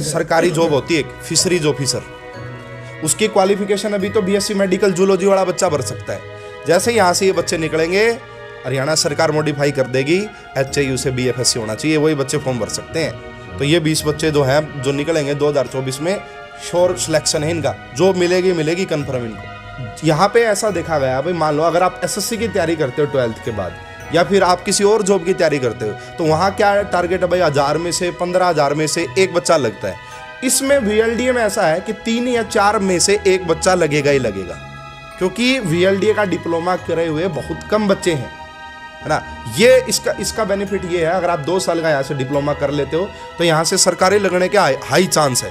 सरकारी जॉब होती है एक फिशरीज ऑफिसर, उसकी क्वालिफिकेशन अभी तो बीएससी मेडिकल जूलॉजी वाला बच्चा भर सकता है। जैसे ही यहाँ से ये बच्चे निकलेंगे, हरियाणा सरकार मॉडिफाई कर देगी, HAU से BFSC होना चाहिए, वही बच्चे फॉर्म भर सकते हैं। तो ये 20 बच्चे जो हैं जो निकलेंगे 2024 में, श्योर सिलेक्शन है इनका, जॉब मिलेगी कंफर्म इनको। यहाँ पे ऐसा देखा गया है भाई, मान लो अगर आप SSC की तैयारी करते हो 12th के बाद, या फिर आप किसी और जॉब की तैयारी करते हो, तो वहाँ क्या टारगेट है भाई, 1000 में से 15,000 में से एक बच्चा लगता है। इसमें VLDA में ऐसा है कि 3 या 4 में से एक बच्चा लगेगा ही लगेगा, क्योंकि VLDA का डिप्लोमा करे हुए बहुत कम बच्चे हैं, है ना। ये इसका बेनिफिट ये है, अगर आप 2 साल का यहाँ से डिप्लोमा कर लेते हो तो यहाँ से सरकारी लगने के हाई चांस है।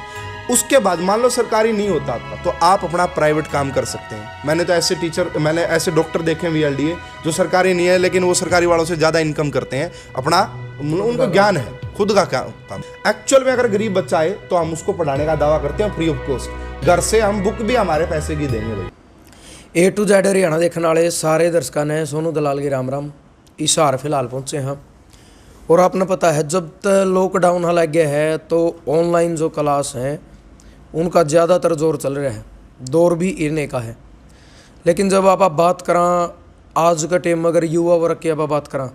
उसके बाद मान लो सरकारी नहीं होता आपका, तो आप अपना प्राइवेट काम कर सकते हैं। मैंने ऐसे डॉक्टर देखे हैं VLDA जो सरकारी नहीं है, लेकिन वो सरकारी वालों से ज़्यादा इनकम करते हैं, अपना उनको ज्ञान है, खुद का काम। एक्चुअल में अगर गरीब बच्चा आए तो हम उसको पढ़ाने का दावा करते हैं फ्री ऑफ कॉस्ट, घर से हम बुक भी हमारे पैसे की देंगे भाई। A to Z हरियाणा देखने वाले सारे दर्शकों ने सोनू दलाल की राम राम। हिसार फिलहाल पहुँचे हैं, और आपने पता है जब तक लॉकडाउन लग गया है तो ऑनलाइन जो क्लास हैं उनका ज़्यादातर जोर चल रहा है, दौर भी इरने का है। लेकिन जब आप बात करें आज का टाइम, अगर युवा वर्ग की आप बात करें,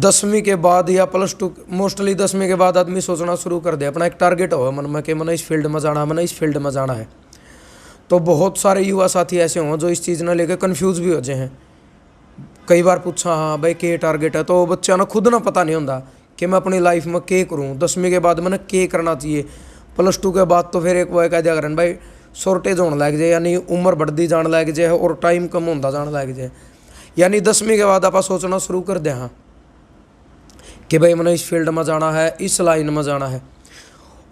10वीं के बाद या +2, मोस्टली 10वीं के बाद आदमी सोचना शुरू कर दे, अपना एक टारगेट हो मन में कि मैंने इस फील्ड में जाना, मैंने इस फील्ड में जाना है। तो बहुत सारे युवा साथी ऐसे हों जो इस चीज़ ने लेकर कन्फ्यूज़ भी हो जाए हैं। कई बार पूछा हाँ भाई के टारगेट है, तो बच्चा ना खुद ना पता नहीं होता कि मैं अपनी लाइफ में के करूँ, 10वीं के बाद मैंने के करना चाहिए, +2 के बाद तो फिर एक वो कह दिया करें भाई शॉर्टेज होने लग जाए, यानी उम्र बढ़ती जाने लग जाए और टाइम कम होता जाने लग जाए। यानी 10वीं के बाद आप सोचना शुरू कर दें हाँ कि भाई मैंने इस फील्ड में जाना है, इस लाइन में जाना है।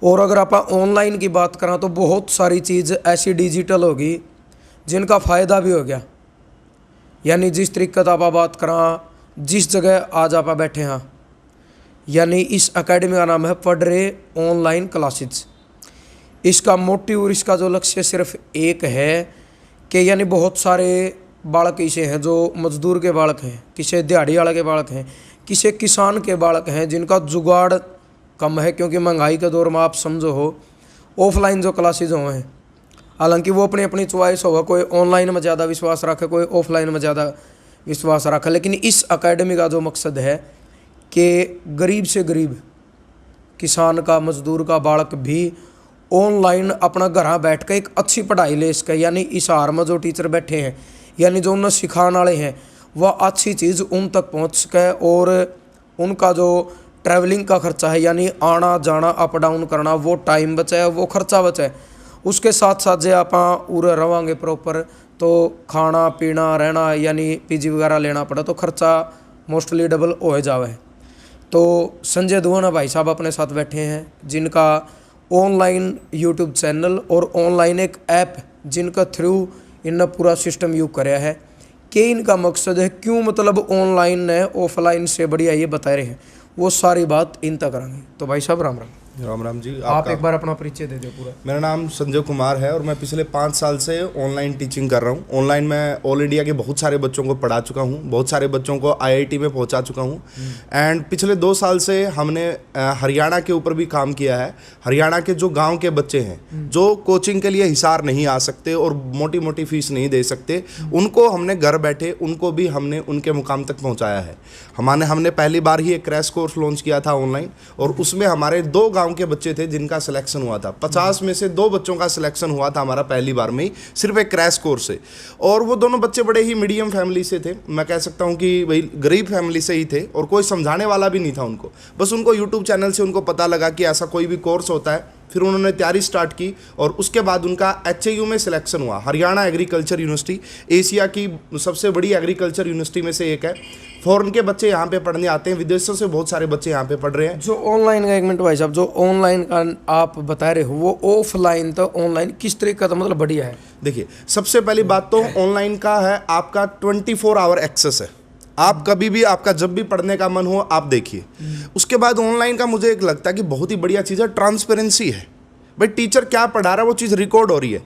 और अगर आप ऑनलाइन की बात करें तो बहुत सारी चीज़ ऐसी डिजिटल होगी जिनका फ़ायदा भी हो गया। यानी जिस तरीके से आप बात करें, जिस जगह आज आप बैठे हैं, यानी इस एकेडमी का नाम है पढ़ रहे ऑनलाइन क्लासेज। इसका मोटिव और इसका जो लक्ष्य सिर्फ एक है कि यानी बहुत सारे बालक ऐसे हैं जो मजदूर के बालक हैं, किसी दिहाड़ी वाले के बालक हैं, किसी किसान के बालक हैं जिनका जुगाड़ कम है, क्योंकि महंगाई के दौर में आप समझो हो ऑफलाइन जो क्लासेज हुए हैं, हालांकि वो अपनी अपनी चॉइस होगा, कोई ऑनलाइन में ज़्यादा विश्वास रखे, कोई ऑफलाइन में ज़्यादा विश्वास रखे। लेकिन इस एकेडमी का जो मकसद है कि गरीब से गरीब किसान का, मजदूर का बालक भी ऑनलाइन अपना घर बैठ कर एक अच्छी पढ़ाई ले सके। यानी हिसार में जो टीचर बैठे हैं, यानी जो उन्हें सिखाने वाले हैं, वह अच्छी चीज़ उन तक पहुंच सके, और उनका जो ट्रैवलिंग का खर्चा है, यानी आना जाना अप डाउन करना, वो टाइम बचाए, वो खर्चा बचाए। उसके साथ साथ जो आप उरे रवांगे प्रॉपर, तो खाना पीना रहना, यानी PG वगैरह लेना पड़ा तो खर्चा मोस्टली डबल हो जावे। तो संजय दुआना भाई साहब अपने साथ बैठे हैं, जिनका ऑनलाइन यूट्यूब चैनल और ऑनलाइन एक ऐप जिनका थ्रू इनने पूरा सिस्टम यूज कराया है। कि इनका मकसद है, क्यों मतलब ऑनलाइन है ऑफलाइन से बढ़िया, ये बता रहे हैं, वो सारी बात इन तक करेंगे। तो भाई साहब राम राम। राम राम जी। आप एक बार अपना परिचय दे दो पूरा। मेरा नाम संजय कुमार है और मैं पिछले 5 साल से ऑनलाइन टीचिंग कर रहा हूँ। ऑनलाइन मैं ऑल इंडिया के बहुत सारे बच्चों को पढ़ा चुका हूँ, बहुत सारे बच्चों को IIT में पहुँचा चुका हूँ। एंड पिछले 2 साल से हमने हरियाणा के ऊपर भी काम किया है। हरियाणा के जो गाँव के बच्चे हैं, जो कोचिंग के लिए हिसार नहीं आ सकते और मोटी मोटी फीस नहीं दे सकते, उनको हमने घर बैठे उनको भी हमने उनके मुकाम तक पहुँचाया है। हमने पहली बार ही एक क्रैश कोर्स लॉन्च किया था ऑनलाइन, और उसमें हमारे 2 गाँव के बच्चे थे जिनका सिलेक्शन हुआ था। 50 में से 2 बच्चों का सिलेक्शन हुआ था हमारा पहली बार में ही, सिर्फ एक क्रैश कोर्स से। और वो दोनों बच्चे बड़े ही मीडियम फैमिली से थे, मैं कह सकता हूँ कि भाई गरीब फैमिली से ही थे, और कोई समझाने वाला भी नहीं था उनको। बस उनको यूट्यूब चैनल से उनको पता लगा कि ऐसा कोई भी कोर्स होता है, फिर उन्होंने तैयारी स्टार्ट की, और उसके बाद उनका HAU में सिलेक्शन हुआ। हरियाणा एग्रीकल्चर यूनिवर्सिटी एशिया की सबसे बड़ी एग्रीकल्चर यूनिवर्सिटी में से एक है। फॉरेन के बच्चे यहाँ पे पढ़ने आते हैं, विदेशों से बहुत सारे बच्चे यहाँ पे पढ़ रहे हैं। जो ऑनलाइन का, एक मिनट भाई साहब, जो ऑनलाइन का आप बता रहे हो, वो ऑफलाइन तो ऑनलाइन किस तरीके का मतलब बढ़िया है? देखिए, सबसे पहली बात तो ऑनलाइन का है, आपका 24 आवर एक्सेस है, आप कभी भी, आपका जब भी पढ़ने का मन हो आप देखिए। उसके बाद ऑनलाइन का मुझे एक लगता है कि बहुत ही बढ़िया चीज़ है, ट्रांसपेरेंसी है। भाई टीचर क्या पढ़ा रहा है वो चीज़ रिकॉर्ड हो रही है,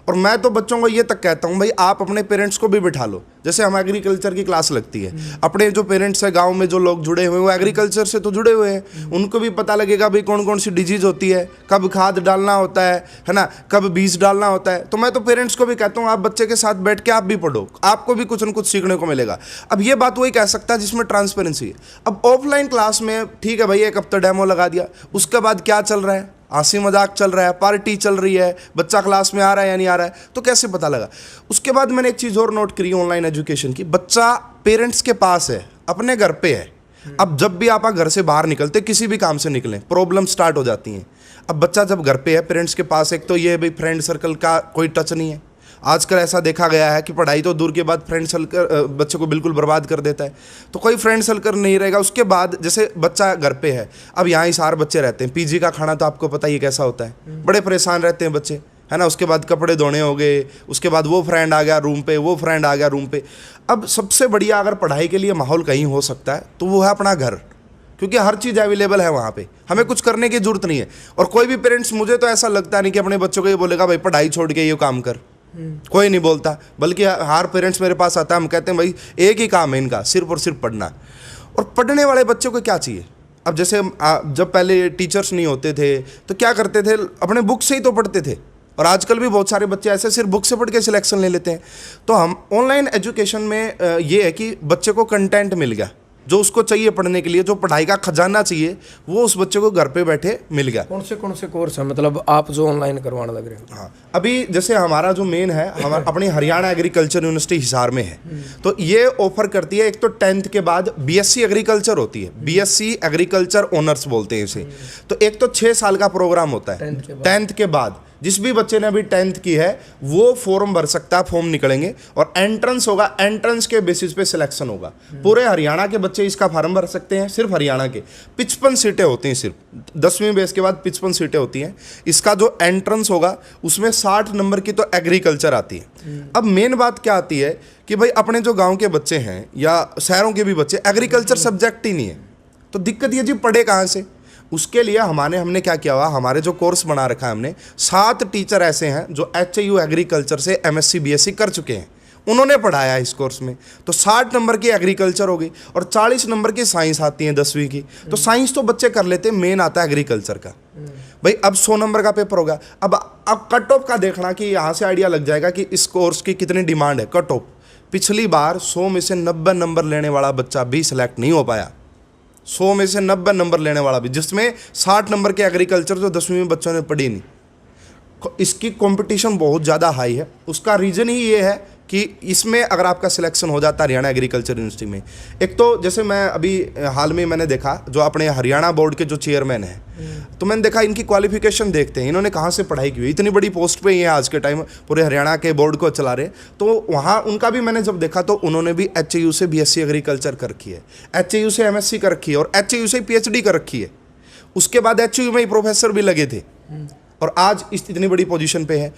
और मैं तो बच्चों को ये तक कहता हूँ भाई आप अपने पेरेंट्स को भी बिठा लो। जैसे हम एग्रीकल्चर की क्लास लगती है, अपने जो पेरेंट्स है गांव में जो लोग जुड़े हुए हैं वो एग्रीकल्चर से तो जुड़े हुए हैं, उनको भी पता लगेगा भाई कौन कौन सी डिजीज होती है, कब खाद डालना होता है ना, कब बीज डालना होता है। तो मैं तो पेरेंट्स को भी कहता हूँ आप बच्चे के साथ बैठ के आप भी पढ़ो, आपको भी कुछ न कुछ सीखने को मिलेगा। अब ये बात वही कह सकता है जिसमें ट्रांसपेरेंसी है। अब ऑफलाइन क्लास में ठीक है भाई एक हफ्ता डेमो लगा दिया, उसके बाद क्या चल रहा है, हंसी मजाक चल रहा है, पार्टी चल रही है, बच्चा क्लास में आ रहा है या नहीं आ रहा है, तो कैसे पता लगा। उसके बाद मैंने एक चीज़ और नोट करी ऑनलाइन एजुकेशन की, बच्चा पेरेंट्स के पास है, अपने घर पे है। अब जब भी आप घर से बाहर निकलते, किसी भी काम से निकलें, प्रॉब्लम स्टार्ट हो जाती हैं। अब बच्चा जब घर पे है पेरेंट्स के पास, एक तो ये भाई फ्रेंड सर्कल का कोई टच नहीं है। आजकल ऐसा देखा गया है कि पढ़ाई तो दूर के बाद फ्रेंड सर्कल बच्चे को बिल्कुल बर्बाद कर देता है, तो कोई फ्रेंड सर्कल नहीं रहेगा। उसके बाद जैसे बच्चा घर पे है, अब यहाँ ही सारे बच्चे रहते हैं, पीजी का खाना तो आपको पता ही कैसा होता है, बड़े परेशान रहते हैं बच्चे, है ना। उसके बाद कपड़े धोने हो गए, उसके बाद वो फ्रेंड आ गया रूम पे, वो फ्रेंड आ गया रूम पे। अब सबसे बढ़िया अगर पढ़ाई के लिए माहौल कहीं हो सकता है तो वो है अपना घर, क्योंकि हर चीज़ अवेलेबल है वहाँ पे, हमें कुछ करने की जरूरत नहीं है। और कोई भी पेरेंट्स, मुझे तो ऐसा लगता नहीं कि अपने बच्चों को ये बोलेगा भाई पढ़ाई छोड़ के ये काम कर, कोई नहीं बोलता। बल्कि हर पेरेंट्स मेरे पास आता है, हम कहते हैं भाई एक ही काम है इनका, सिर्फ और सिर्फ पढ़ना। और पढ़ने वाले बच्चों को क्या चाहिए, अब जैसे जब पहले टीचर्स नहीं होते थे तो क्या करते थे, अपने बुक से ही तो पढ़ते थे। और आजकल भी बहुत सारे बच्चे ऐसे सिर्फ बुक से पढ़ के सिलेक्शन ले लेते हैं। तो हम ऑनलाइन एजुकेशन में ये है कि बच्चे को कंटेंट मिल गया जो उसको चाहिए पढ़ने के लिए, जो पढ़ाई का खजाना चाहिए वो उस बच्चे को घर पे बैठे मिल गया। कौन से कोर्स है मतलब आप जो ऑनलाइन करवाने लग रहे हो? हाँ, अभी जैसे हमारा जो मेन है, हमारा अपनी हरियाणा एग्रीकल्चर यूनिवर्सिटी हिसार में है, तो ये ऑफर करती है, एक तो 10th के बाद बीएससी एग्रीकल्चर होती है, बीएससी एग्रीकल्चर ऑनर्स बोलते हैं इसे। तो एक तो 6 साल का प्रोग्राम होता है 10th के बाद। जिस भी बच्चे ने अभी 10th की है वो फॉर्म भर सकता है, फॉर्म निकलेंगे और एंट्रेंस होगा, एंट्रेंस के बेसिस पे सिलेक्शन होगा। पूरे हरियाणा के बच्चे इसका फॉर्म भर सकते हैं, सिर्फ हरियाणा के 55 सीटें होती हैं, सिर्फ 10वीं बेस के बाद 55 सीटें होती हैं। इसका जो एंट्रेंस होगा उसमें 60 नंबर की तो एग्रीकल्चर आती है। अब मेन बात क्या आती है कि भाई अपने जो गाँव के बच्चे हैं या शहरों के भी बच्चे, एग्रीकल्चर सब्जेक्ट ही नहीं है, तो दिक्कत ये जी पढ़े कहाँ से। उसके लिए हमने क्या किया हुआ, हमारे जो कोर्स बना रखा है हमने, 7 टीचर ऐसे हैं जो HAU एग्रीकल्चर से MSc BSc कर चुके हैं, उन्होंने पढ़ाया है इस कोर्स में। तो 60 नंबर की एग्रीकल्चर होगी और 40 नंबर की साइंस आती है 10वीं की। तो साइंस तो बच्चे कर लेते हैं, मेन आता है एग्रीकल्चर का। भाई अब 100 नंबर का पेपर होगा। अब कट ऑफ का देखना कि यहाँ से आइडिया लग जाएगा कि इस कोर्स की कितनी डिमांड है। कट ऑफ पिछली बार 100 में से 90 नंबर लेने वाला बच्चा भी सिलेक्ट नहीं हो पाया, 100 में से 90 नंबर लेने वाला भी, जिसमें 60 नंबर के एग्रीकल्चर जो 10वीं में बच्चों ने पढ़ी नहीं। इसकी कंपटीशन बहुत ज़्यादा हाई है। उसका रीज़न ही ये है कि इसमें अगर आपका सिलेक्शन हो जाता है हरियाणा एग्रीकल्चर यूनिवर्सिटी में, एक तो जैसे मैं अभी हाल में मैंने देखा जो अपने हरियाणा बोर्ड के जो चेयरमैन हैं, तो मैंने देखा इनकी क्वालिफिकेशन देखते हैं, इन्होंने कहाँ से पढ़ाई की हुई, इतनी बड़ी पोस्ट पे ही है आज के टाइम, पूरे हरियाणा के बोर्ड को चला रहे। तो वहाँ उनका भी मैंने जब देखा तो उन्होंने भी HAU से BSc एग्रीकल्चर कर रखी है, HAU से MSc कर रखी है और HAU से PhD कर रखी है। उसके बाद HAU में ही प्रोफेसर भी लगे थे और आज इतनी बड़ी पोजीशन पे है।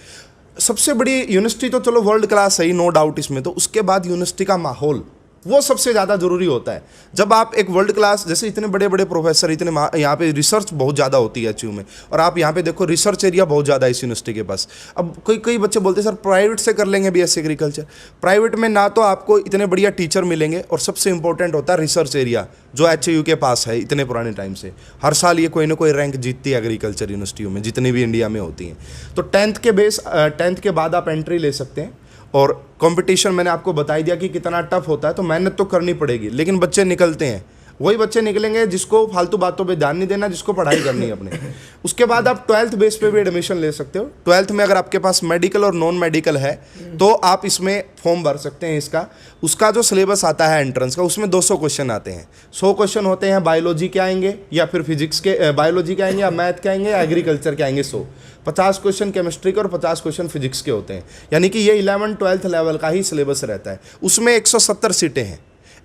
सबसे बड़ी यूनिवर्सिटी तो चलो वर्ल्ड क्लास है ही, नो डाउट इसमें। तो उसके बाद यूनिवर्सिटी का माहौल वो सबसे ज़्यादा ज़रूरी होता है। जब आप एक वर्ल्ड क्लास, जैसे इतने बड़े बड़े प्रोफेसर, इतने यहाँ पे रिसर्च बहुत ज़्यादा होती है HAU में, और आप यहाँ पे देखो रिसर्च एरिया बहुत ज़्यादा है इस यूनिवर्सिटी के पास। अब कई बच्चे बोलते हैं सर प्राइवेट से कर लेंगे BSc एग्रीकल्चर। प्राइवेट में ना तो आपको इतने बढ़िया टीचर मिलेंगे और सबसे इंपॉर्टेंट होता है रिसर्च एरिया जो HAU के पास है इतने पुराने टाइम से। हर साल ये कोई ना कोई रैंक जीतती है एग्रीकल्चर यूनिवर्सिटियों में, जितनी भी इंडिया में होती हैं। तो 10th के बाद आप एंट्री ले सकते हैं। और कंपटीशन मैंने आपको बता ही दिया कि कितना टफ होता है, तो मेहनत तो करनी पड़ेगी, लेकिन बच्चे निकलते हैं। वही बच्चे निकलेंगे जिसको फालतू बातों पे ध्यान नहीं देना, जिसको पढ़ाई करनी है अपने। उसके बाद आप 12th बेस पे भी एडमिशन ले सकते हो। 12th में अगर आपके पास मेडिकल और नॉन मेडिकल है तो आप इसमें फॉर्म भर सकते हैं इसका। उसका जो सिलेबस आता है एंट्रेंस का, उसमें 200 क्वेश्चन आते हैं। 100 क्वेश्चन होते हैं बायोलॉजी के आएंगे या फिर फिजिक्स के, बायोलॉजी के आएंगे या मैथ के आएंगे या एग्रीकल्चर के आएंगे 100। 50 क्वेश्चन केमिस्ट्री के और 50 क्वेश्चन फिजिक्स के होते हैं। यानी कि ये 11th-12th लेवल का ही सिलेबस रहता है। उसमें 170 सीटें हैं।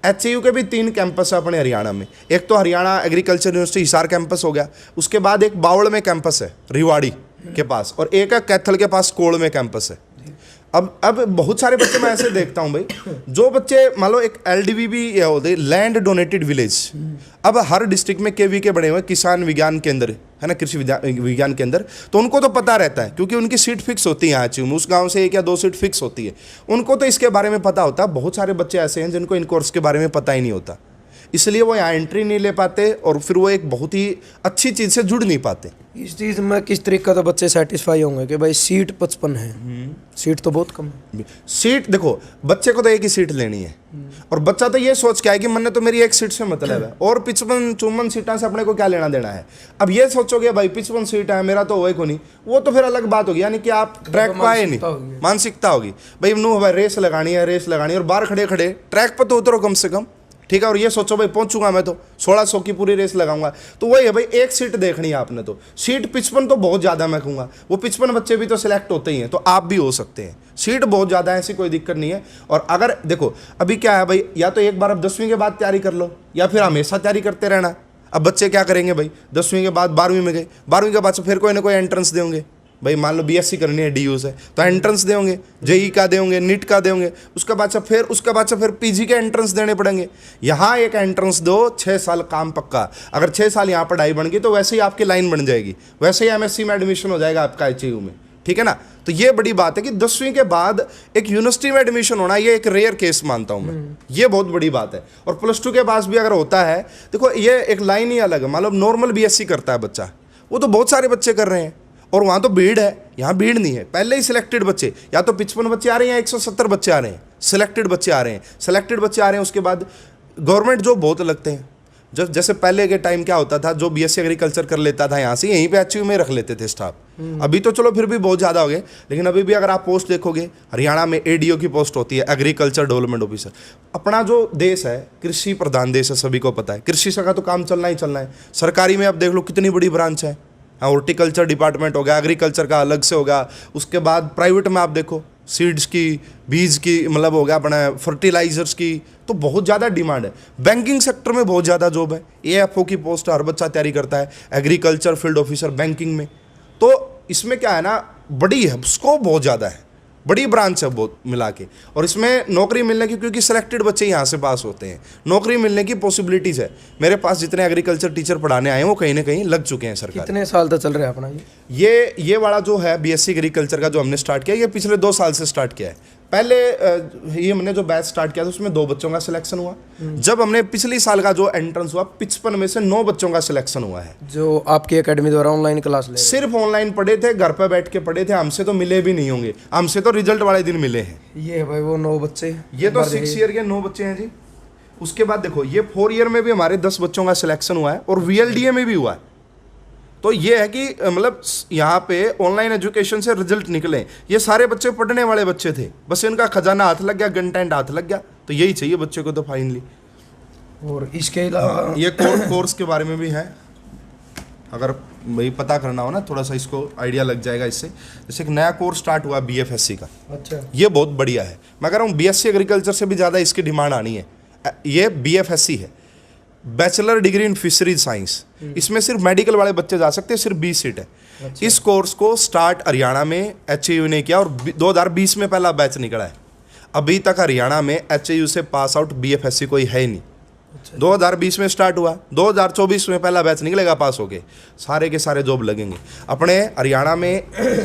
HAU के भी 3 कैंपस है अपने हरियाणा में। एक तो Haryana agriculture university Hisar campus हो गया, उसके बाद एक बावड़ में कैंपस है रिवाड़ी के पास, और एक है कैथल के पास कोड़ में कैंपस है। अब बहुत सारे बच्चे मैं ऐसे देखता हूँ भाई, जो बच्चे मान लो एक LDVB होते लैंड डोनेटेड विलेज, अब हर डिस्ट्रिक्ट में KVK बने हुए किसान विज्ञान केंद्र है ना, कृषि विज्ञान केंद्र, तो उनको तो पता रहता है क्योंकि उनकी सीट फिक्स होती है यहाँ ची उस गांव से 1 या 2 सीट फिक्स होती है, उनको तो इसके बारे में पता होता है। बहुत सारे बच्चे ऐसे हैं जिनको इन कोर्स के बारे में पता ही नहीं होता, इसलिए वो यहाँ एंट्री नहीं ले पाते और फिर वो एक बहुत ही अच्छी चीज़ से जुड़ नहीं पाते। इस चीज़ में किस तरीके तो बच्चे सेटिस्फाई होंगे कि भाई सीट 55 है, सीट तो बहुत कम है। सीट देखो, बच्चे को तो एक ही सीट लेनी है और बच्चा तो ये सोच के आया कि मैंने तो मेरी एक सीट से मतलब है और 55-54 सीटा से अपने को क्या लेना देना है। अब ये सोचोगे भाई 55 सीट है मेरा तो वो नहीं, वो तो फिर अलग बात होगी, यानी कि आप ट्रैक पर आए नहीं, मानसिकता होगी भाई नू भाई रेस लगानी है और बाहर खड़े खड़े ट्रैक पर तो उतरो कम से कम, ठीक है। और ये सोचो भाई पहुंचूंगा मैं तो 1600 की पूरी रेस लगाऊंगा, तो वही है भाई एक सीट देखनी है आपने, तो सीट 55 तो बहुत ज़्यादा मैं कहूँगा, वो 55 बच्चे भी तो सिलेक्ट होते ही हैं, तो आप भी हो सकते हैं। सीट बहुत ज़्यादा है, ऐसी कोई दिक्कत नहीं है। और अगर देखो अभी क्या है भाई, या तो एक बार अब 10वीं के बाद तैयारी कर लो या फिर हमेशा तैयारी करते रहना। अब बच्चे क्या करेंगे भाई, 10वीं के बाद 12वीं में गए, 12वीं के बाद से फिर कोई ना कोई एंट्रेंस देंगे भाई, मान लो BSc करनी है DU से तो एंट्रेंस देंगे, JEE का देंगे, नीट का देंगे, उसके बाद से फिर PG के एंट्रेंस देने पड़ेंगे। यहाँ एक एंट्रेंस दो, 6 साल काम पक्का, अगर 6 साल यहाँ पढ़ाई बन गई तो वैसे ही आपकी लाइन बन जाएगी, वैसे ही MSc में एडमिशन हो जाएगा आपका HAU में, ठीक है ना। तो ये बड़ी बात है कि 10वीं के बाद एक यूनिवर्सिटी में एडमिशन होना, ये एक रेयर केस मानता हूँ मैं, ये बहुत बड़ी बात है। और +2 के पास भी अगर होता है, देखो ये एक लाइन ही अलग है, मान लो नॉर्मल BSc करता है बच्चा, वो तो बहुत सारे बच्चे कर रहे हैं और वहाँ तो भीड़ है, यहाँ भीड़ नहीं है। पहले ही सिलेक्टेड बच्चे, या तो 55 बच्चे आ रहे हैं या 170 बच्चे आ रहे हैं, सिलेक्टेड बच्चे आ रहे हैं। उसके बाद गवर्नमेंट जॉब बहुत लगते हैं। जैसे पहले के टाइम क्या होता था, जो BSc एग्रीकल्चर कर लेता था यहाँ से यहीं पे HAU में रख लेते थे स्टाफ। अभी तो चलो फिर भी बहुत ज़्यादा हो गए, लेकिन अभी भी अगर आप पोस्ट देखोगे, हरियाणा में ADO की पोस्ट होती है, एग्रीकल्चर डेवलपमेंट ऑफिसर। अपना जो देश है कृषि प्रधान देश है, सभी को पता है, कृषि का तो काम चलना ही चलना है। सरकारी में अब देख लो कितनी बड़ी ब्रांच है, हॉर्टिकल्चर डिपार्टमेंट होगा, एग्रीकल्चर का अलग से होगा, उसके बाद प्राइवेट में आप देखो सीड्स की, बीज की, मतलब होगा अपना फर्टिलाइजर्स की, तो बहुत ज़्यादा डिमांड है। बैंकिंग सेक्टर में बहुत ज़्यादा जॉब है, AFO की पोस्ट हर बच्चा तैयारी करता है, एग्रीकल्चर फील्ड ऑफिसर बैंकिंग में। तो इसमें क्या है ना, बड़ी है, स्कोप बहुत ज़्यादा है, बड़ी ब्रांच है बहुत मिला के। और इसमें नौकरी मिलने की, क्योंकि सिलेक्टेड बच्चे यहाँ से पास होते हैं, नौकरी मिलने की पॉसिबिलिटीज़ है। मेरे पास जितने एग्रीकल्चर टीचर पढ़ाने आए हैं वो कहीं ना कहीं लग चुके हैं सरकार। कितने साल तक चल रहा है अपना ये वाला जो है BSc एग्रीकल्चर का जो हमने स्टार्ट किया, ये पिछले 2 साल से स्टार्ट किया है। पहले ये हमने जो बैच स्टार्ट किया था उसमें 2 बच्चों का सिलेक्शन हुआ। जब हमने पिछली साल का जो एंट्रेंस हुआ, 55 में से 9 बच्चों का सिलेक्शन हुआ है, जो आपकी एकेडमी द्वारा ऑनलाइन क्लास ले, सिर्फ ऑनलाइन पढ़े थे, घर पर बैठ के पढ़े थे, हमसे तो मिले भी नहीं होंगे, हमसे तो रिजल्ट वाले दिन मिले हैं। ये है भाई वो 9 बच्चे, ये तो 6 ईयर के 9 बच्चे हैं जी। उसके बाद देखो ये 4 ईयर में भी हमारे 10 बच्चों का सिलेक्शन हुआ है और VLDA में भी हुआ है। तो ये है कि मतलब यहाँ पे ऑनलाइन एजुकेशन से रिजल्ट निकले, ये सारे बच्चे पढ़ने वाले बच्चे थे, बस इनका खजाना हाथ लग गया, कंटेंट हाथ लग गया, तो यही चाहिए बच्चे को तो फाइनली। और इसके अलावा ये कोर्स के बारे में भी है, अगर भाई पता करना हो ना थोड़ा सा, इसको आइडिया लग जाएगा इससे। जैसे एक नया कोर्स स्टार्ट हुआ BFSC का, अच्छा, ये बहुत बढ़िया है। मैं कह रहा हूँ BSc एग्रीकल्चर से भी ज़्यादा इसकी डिमांड आनी है। ये BFSC है, bachelor degree in fisheries science. इसमें सिर्फ मेडिकल वाले बच्चे जा सकते हैं, सिर्फ 20 सीट है। अच्छा। इस कोर्स को स्टार्ट हरियाणा में HAU ने किया और 2020 में पहला बैच निकला है। अभी तक हरियाणा में HAU से पास आउट BFSC कोई है ही नहीं। अच्छा। 2020 में स्टार्ट हुआ, 2024 में पहला बैच निकलेगा पास होके, सारे के सारे जॉब लगेंगे। अपने हरियाणा में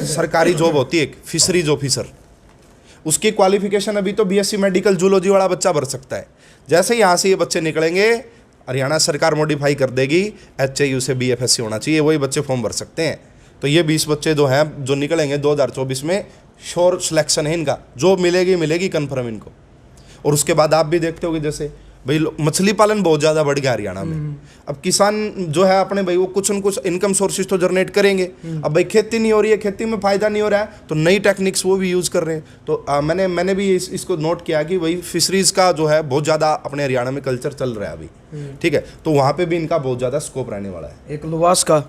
सरकारी जॉब होती है एक फिशरीज ऑफिसर, उसकी क्वालिफिकेशन अभी तो BSc मेडिकल जूलॉजी वाला बच्चा भर सकता है। जैसे ही यहाँ से ये बच्चे निकलेंगे, हरियाणा सरकार मॉडिफाई कर देगी, HAU से BFSC होना चाहिए, वही बच्चे फॉर्म भर सकते हैं। तो ये 20 बच्चे जो हैं जो निकलेंगे 2024 में, श्योर सिलेक्शन है इनका, जॉब मिलेगी कन्फर्म इनको। और उसके बाद आप भी देखते होगे जैसे भाई मछली पालन बहुत ज़्यादा बढ़ गया हरियाणा में। अब किसान जो है अपने भाई वो कुछ न कुछ इनकम सोर्सेज तो जनरेट करेंगे। अब भाई खेती नहीं हो रही है, खेती में फ़ायदा नहीं हो रहा है, तो नई टेक्निक्स वो भी यूज़ कर रहे हैं। तो मैंने भी इसको नोट किया कि भाई फिशरीज़ का जो है बहुत ज़्यादा अपने हरियाणा में कल्चर चल रहा है अभी, ठीक है। तो वहाँ पर भी इनका बहुत ज़्यादा स्कोप रहने वाला है। एक लुवास का,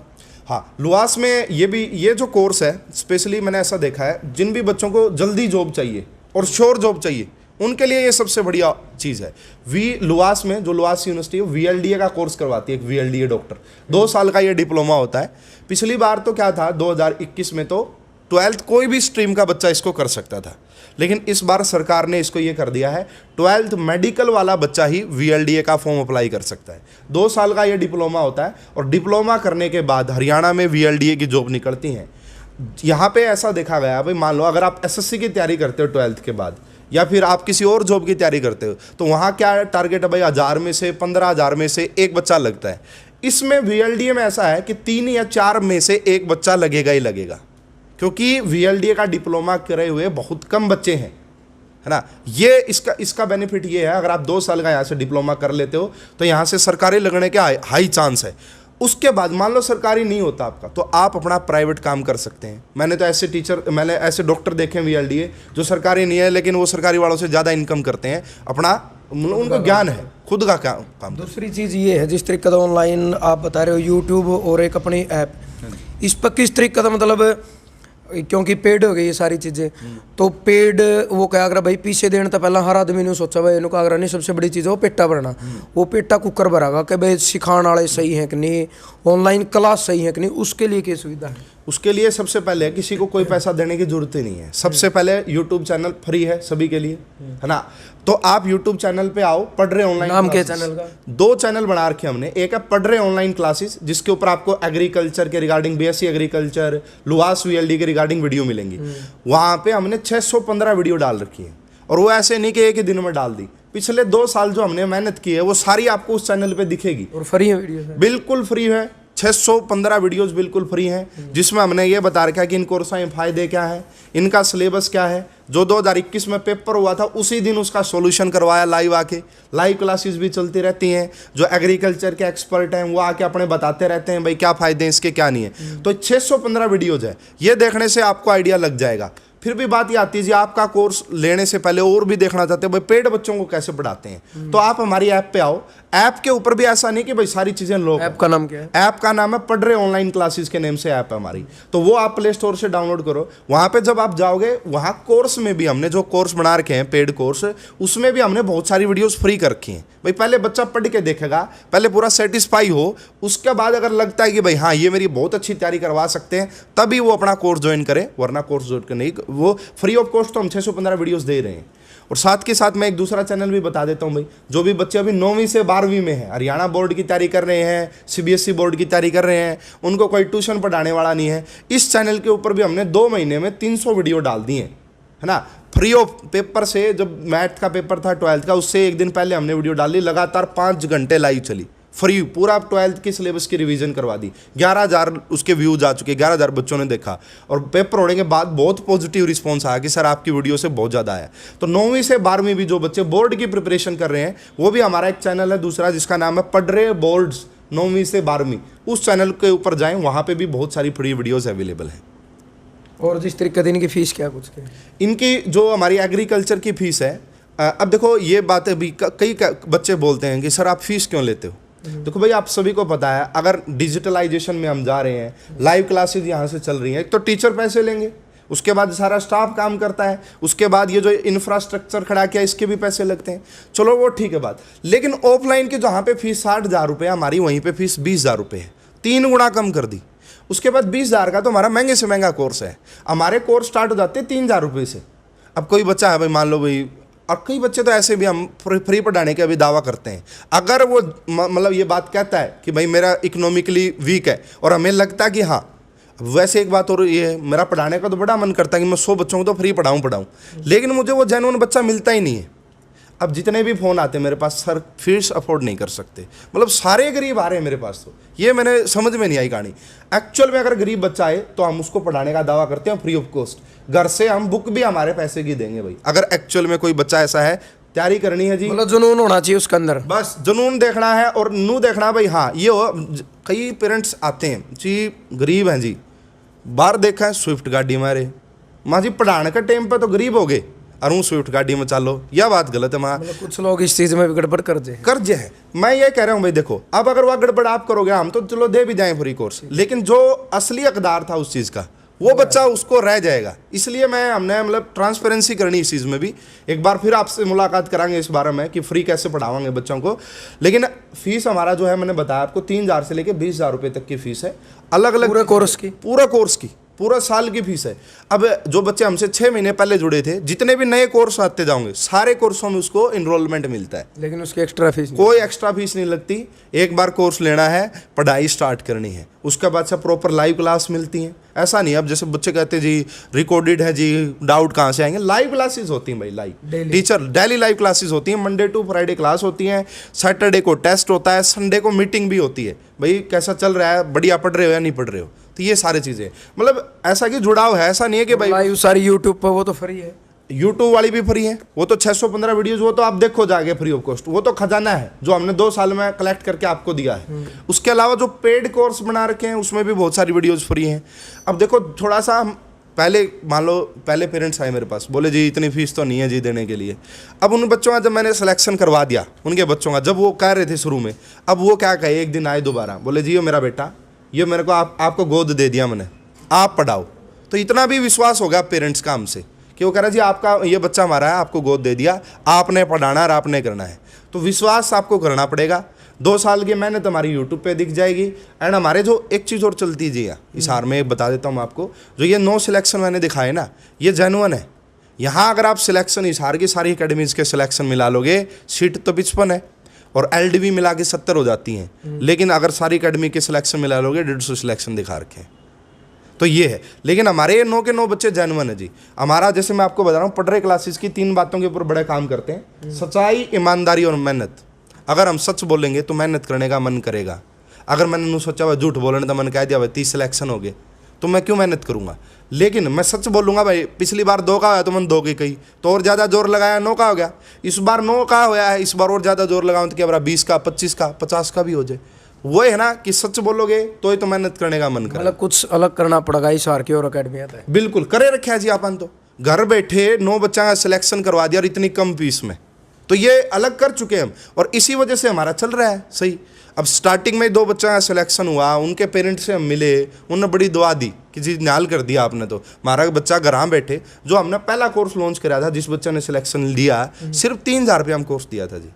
हाँ, लुवास में ये जो कोर्स है स्पेशली मैंने ऐसा देखा है, जिन भी बच्चों को जल्दी जॉब चाहिए और श्योर जॉब चाहिए, उनके लिए ये सबसे बढ़िया चीज़ है। लुवास में जो लुवास यूनिवर्सिटी है VLDA का कोर्स करवाती है, एक VLDA डॉक्टर, 2 साल का ये डिप्लोमा होता है। पिछली बार तो क्या था, 2021 में तो 12th कोई भी स्ट्रीम का बच्चा इसको कर सकता था, लेकिन इस बार सरकार ने इसको ये कर दिया है 12th मेडिकल वाला बच्चा ही VLDA का फॉर्म अप्लाई कर सकता है। 2 साल का ये डिप्लोमा होता है और डिप्लोमा करने के बाद हरियाणा में VLDA की जॉब निकलती हैं। यहाँ पे ऐसा देखा गया है भाई, मान लो अगर आप SSC की तैयारी करते हो 12th के बाद या फिर आप किसी और जॉब की तैयारी करते हो तो वहाँ क्या टारगेट है भाई, 1000 में से 15,000 में से एक बच्चा लगता है। इसमें VLDA में ऐसा है कि 3 या 4 में से एक बच्चा लगेगा ही लगेगा, क्योंकि VLDA का डिप्लोमा करे हुए बहुत कम बच्चे हैं, है ना। ये इसका बेनिफिट ये है, अगर आप 2 साल का यहाँ से डिप्लोमा कर लेते हो तो यहाँ से सरकारी लगने के हाई चांस है। उसके बाद मान लो सरकारी नहीं होता आपका तो आप अपना प्राइवेट काम कर सकते हैं। मैंने ऐसे डॉक्टर देखे हैं VLDA जो सरकारी नहीं है लेकिन वो सरकारी वालों से ज़्यादा इनकम करते हैं, अपना उनको ज्ञान है, खुद का काम। दूसरी चीज़ ये है जिस तरीके का ऑनलाइन आप बता रहे हो यूट्यूब और एक अपनी ऐप, इस पर किस तरीके का मतलब, क्योंकि पेड हो गई ये सारी चीज़ें, तो पेड वो क्या अगर भाई पीछे देने तो पहला हर आदमी ने सोचा भाई इनको अगर नहीं, सबसे बड़ी चीज़ है वो पेटा भरना। वो पेटा कुकर भरागा कि भाई सिखाने वाले सही है कि नहीं, ऑनलाइन क्लास सही है कि नहीं, उसके लिए क्या सुविधा है? उसके लिए सबसे पहले किसी को कोई पैसा देने की जरूरत ही नहीं है। सबसे पहले यूट्यूब चैनल फ्री है सभी के लिए, है ना। तो आप यूट्यूब चैनल पे आओ, पढ़ रहे ऑनलाइन। नाम क्या चैनल का? 2 चैनल बना रखे हमने। एक है पढ़ रहे ऑनलाइन क्लासेस, जिसके ऊपर आपको एग्रीकल्चर के रिगार्डिंग BSc एग्रीकल्चर, लुहास VLD के रिगार्डिंग वीडियो मिलेंगी। वहाँ पे हमने 615 वीडियो डाल रखी है और वो ऐसे नहीं कि एक ही दिन में डाल दी। पिछले 2 साल जो हमने मेहनत की है वो सारी आपको उस चैनल पे दिखेगी और फ्री है वीडियो, बिल्कुल फ्री है। 615 वीडियोस बिल्कुल फ्री हैं, जिसमें हमने ये बता रखा है कि इन कोर्सों के फायदे क्या है, इनका सिलेबस क्या है। जो 2021 में पेपर हुआ था उसी दिन उसका सॉल्यूशन करवाया लाइव आके। लाइव क्लासेस भी चलती रहती हैं, जो एग्रीकल्चर के एक्सपर्ट हैं वो आके अपने बताते रहते हैं भाई क्या फ़ायदे हैं इसके, क्या नहीं है। तो 615 वीडियोज़ है, ये देखने से आपको आइडिया लग जाएगा। फिर भी बात ये आती है जी, आपका कोर्स लेने से पहले और भी देखना चाहते हो भाई पेड बच्चों को कैसे पढ़ाते हैं, तो आप हमारी ऐप पे आओ। ऐप के ऊपर भी ऐसा नहीं कि भाई सारी चीज़ें लोग, ऐप का नाम क्या है? ऐप का नाम है पढ़ रहे ऑनलाइन क्लासेस के नेम से ऐप है हमारी। तो वो आप प्ले स्टोर से डाउनलोड करो। वहाँ पे जब आप जाओगे, वहाँ कोर्स में भी हमने जो कोर्स बना रखे हैं पेड कोर्स, उसमें भी हमने बहुत सारी वीडियोस फ्री कर रखी हैं। भाई पहले बच्चा पढ़ के देखेगा, पहले पूरा सेटिस्फाई हो, उसके बाद अगर लगता है कि भाई हाँ ये मेरी बहुत अच्छी तैयारी करवा सकते हैं, तभी वो अपना कोर्स ज्वाइन करे, वरना कोर्स ज्वाइन कर नहीं। वो फ्री ऑफ कॉस्ट तो हम 615 वीडियोस दे रहे हैं। और साथ के साथ मैं एक दूसरा चैनल भी बता देता हूँ भाई, जो भी बच्चे अभी 9वीं से 12वीं में हैं, हरियाणा बोर्ड की तैयारी कर रहे हैं, CBSE बोर्ड की तैयारी कर रहे हैं, उनको कोई ट्यूशन पढ़ाने वाला नहीं है, इस चैनल के ऊपर भी हमने 2 महीने में 300 वीडियो डाल दी हैं, है ना। फ्री ऑफ पेपर से, जब मैथ का पेपर था 12th का, उससे एक दिन पहले हमने वीडियो डाली, लगातार 5 घंटे लाइव चली, फ्री। पूरा 12th की सिलेबस की रिवीजन करवा दी। 11,000 उसके व्यूज आ चुके, 11,000 बच्चों ने देखा। और पेपर होने के बाद बहुत पॉजिटिव रिस्पांस आया कि सर आपकी वीडियो से बहुत ज़्यादा आया। तो 9वीं से 12वीं भी जो बच्चे बोर्ड की प्रिपरेशन कर रहे हैं, वो भी हमारा एक चैनल है दूसरा जिसका नाम है पढ़ रहे बोर्ड्स 9वीं से 12वीं। उस चैनल के ऊपर जाएँ, वहाँ पर भी बहुत सारी फ्री वीडियोज़ अवेलेबल हैं। और जिस तरीके से इनकी फीस क्या कुछ के? इनकी जो हमारी एग्रीकल्चर की फ़ीस है, अब देखो ये बातें भी कई बच्चे बोलते हैं कि सर आप फीस क्यों लेते हो। देखो भाई, आप सभी को पता है अगर डिजिटलाइजेशन में हम जा रहे हैं, लाइव क्लासेस यहाँ से चल रही हैं, तो टीचर पैसे लेंगे, उसके बाद सारा स्टाफ काम करता है, उसके बाद ये जो इंफ्रास्ट्रक्चर खड़ा किया इसके भी पैसे लगते हैं। चलो वो ठीक है बात, लेकिन ऑफलाइन की जहाँ पे फीस 60,000 रुपये, हमारी वहीं पे फीस 20,000 रुपये है, 3 गुना कम कर दी। उसके बाद 20,000 का तो हमारा महंगे से महंगा कोर्स है। हमारे कोर्स स्टार्ट हो जाते हैं 3,000 रुपये से। अब कोई बच्चा है भाई, मान लो भाई, और कई बच्चे तो ऐसे भी हम फ्री पढ़ाने का भी दावा करते हैं, अगर वो मतलब ये बात कहता है कि भाई मेरा इकोनॉमिकली वीक है और हमें लगता है कि हाँ, वैसे एक बात और ये है, मेरा पढ़ाने का तो बड़ा मन करता है कि मैं 100 बच्चों को तो फ्री पढ़ाऊँ, लेकिन मुझे वो जेन्युइन बच्चा मिलता ही नहीं है। अब जितने भी फ़ोन आते हैं मेरे पास, सर फीस अफोर्ड नहीं कर सकते, मतलब सारे गरीब आ रहे हैं मेरे पास। तो ये मैंने समझ में नहीं आई कहानी। एक्चुअल में अगर गरीब बच्चा आए तो हम उसको पढ़ाने का दावा करते हैं फ्री ऑफ कॉस्ट। घर से हम बुक भी हमारे पैसे की देंगे भाई, अगर एक्चुअल में कोई बच्चा ऐसा है, तैयारी करनी है जी, मतलब जुनून होना चाहिए उसके अंदर, बस जुनून देखना है और नू देखना भाई हाँ ये हो। कई पेरेंट्स आते हैं जी, गरीब हैं जी, बाहर देखा है स्विफ्ट गाड़ी मारे, माँ जी पढ़ाने का टाइम पर तो गरीब हो गए और हूँ स्विफ्ट गाड़ी में चालो, यह बात गलत है। माँ मतलब कुछ लोग इस चीज़ में भी गड़बड़ कर्जे है। मैं ये कह रहा हूँ भाई, देखो अब अगर वह गड़बड़ आप करोगे, हम तो चलो दे भी जाएं फ्री कोर्स, लेकिन जो असली हकदार था उस चीज़ का, वो बच्चा उसको रह जाएगा। इसलिए हमने मतलब ट्रांसपेरेंसी करनी इस चीज़ में भी। एक बार फिर आपसे मुलाकात करांगे इस बारे में कि फ्री कैसे पढ़ावांगे बच्चों को। लेकिन फीस हमारा जो है, मैंने बताया आपको, 3,000 से लेकर 20,000 रुपये तक की फीस है, अलग अलग पूरे कोर्स की। पूरा साल की फीस है। अब जो बच्चे हमसे 6 महीने पहले जुड़े थे, जितने भी नए कोर्स आते जाओगे सारे कोर्सों में उसको इनरोलमेंट मिलता है, लेकिन उसकी एक्स्ट्रा फीस कोई एक्स्ट्रा फीस नहीं लगती। एक बार कोर्स लेना है, पढ़ाई स्टार्ट करनी है, उसके बाद से प्रॉपर लाइव क्लास मिलती है। ऐसा नहीं अब जैसे बच्चे कहते हैं जी रिकॉर्डेड है जी, डाउट कहाँ से आएंगे, लाइव क्लासेस होती हैं भाई, live teacher daily live classes होती हैं, मंडे टू फ्राइडे क्लास होती हैं, सैटरडे को टेस्ट होता है, संडे को मीटिंग भी होती है, भाई कैसा चल रहा है, बढ़िया पढ़ रहे हो या नहीं पढ़ रहे हो। तो ये सारी चीज़ें मतलब ऐसा कि जुड़ाव है, ऐसा नहीं है कि भाई लाइव सारी यूट्यूब पर, वो तो फ्री है, यूट्यूब वाली भी फ्री है, वो तो 615 वीडियोस, वो तो आप देखो जाके फ्री ऑफ कॉस्ट, वो तो खजाना है जो हमने 2 साल में कलेक्ट करके आपको दिया है। उसके अलावा जो पेड कोर्स बना रखे हैं उसमें भी बहुत सारी वीडियोस फ्री हैं। अब देखो थोड़ा सा हम पहले मान लो पहले पेरेंट्स आए मेरे पास, बोले जी इतनी फीस तो नहीं है जी देने के लिए। अब उन बच्चों का जब मैंने सिलेक्शन करवा दिया, उनके बच्चों का, जब वो कह रहे थे शुरू में, अब वो क्या कहे, एक दिन आए दोबारा, बोले जी ये मेरा बेटा, ये मेरे को आपको गोद दे दिया मैंने, आप पढ़ाओ। तो इतना भी विश्वास हो गया पेरेंट्स का हमसे कि वो कह रहा है जी आपका ये बच्चा हमारा है, आपको गोद दे दिया, आपने पढ़ाना और आपने करना है। तो विश्वास आपको करना पड़ेगा। 2 साल की मेहनत हमारी यूट्यूब पे दिख जाएगी। एंड हमारे जो एक चीज़ और चलती है जी हिसार में, बता देता हूँ आपको, जो ये 9 सिलेक्शन मैंने दिखाए ना, ये जेन्युइन है। यहाँ अगर आप सिलेक्शन हिसार की सारी अकेडमीज़ के सिलेक्शन मिला लोगे, सीट तो 55 है और LDV मिला के 70 हो जाती हैं, लेकिन अगर सारी अकेडमी के सिलेक्शन मिला लोगे 150 सिलेक्शन दिखा रखे हैं। तो ये है, लेकिन हमारे ये 9 के 9 बच्चे जेन्युइन है जी। हमारा जैसे मैं आपको बता रहा हूँ, पढ़ रहे क्लासेस की 3 बातों के ऊपर बड़े काम करते हैं, सच्चाई, ईमानदारी और मेहनत। अगर हम सच बोलेंगे तो मेहनत करने का मन करेगा। अगर मैंने सोचा हुआ झूठ बोलने तो मन कह दिया भाई 30 सिलेक्शन हो गए तो मैं क्यों मेहनत करूँगा। लेकिन मैं सच बोलूँगा भाई, पिछली बार 2 का होया तो मैंने 2 की कही, तो और ज़्यादा जोर लगाया 9 का हो गया। इस बार 9 का होया है, इस बार और ज़्यादा जोर लगाऊँ तो क्या बरा 20 का, 25 का, 50 का भी हो जाए। वो है ना कि सच बोलोगे तो ही तो मेहनत करने का मन करेगा। मतलब कुछ अलग करना पड़ेगा इस बार की और अकेडमी आता है। बिल्कुल करे रखे है जी अपन, तो घर बैठे 9 बच्चा का सिलेक्शन करवा दिया और इतनी कम फीस में, तो ये अलग कर चुके हैं हम, और इसी वजह से हमारा चल रहा है सही। अब स्टार्टिंग में 2 बच्चा का सिलेक्शन हुआ, उनके पेरेंट्स से हम मिले, उन्होंने बड़ी दुआ दी कि जी निहाल कर दिया आपने, तो हमारा बच्चा घर बैठे, जो हमने पहला कोर्स लॉन्च कराया था, जिस बच्चे ने सिलेक्शन लिया, सिर्फ 3000 रुपये हम कोर्स दिया था जी।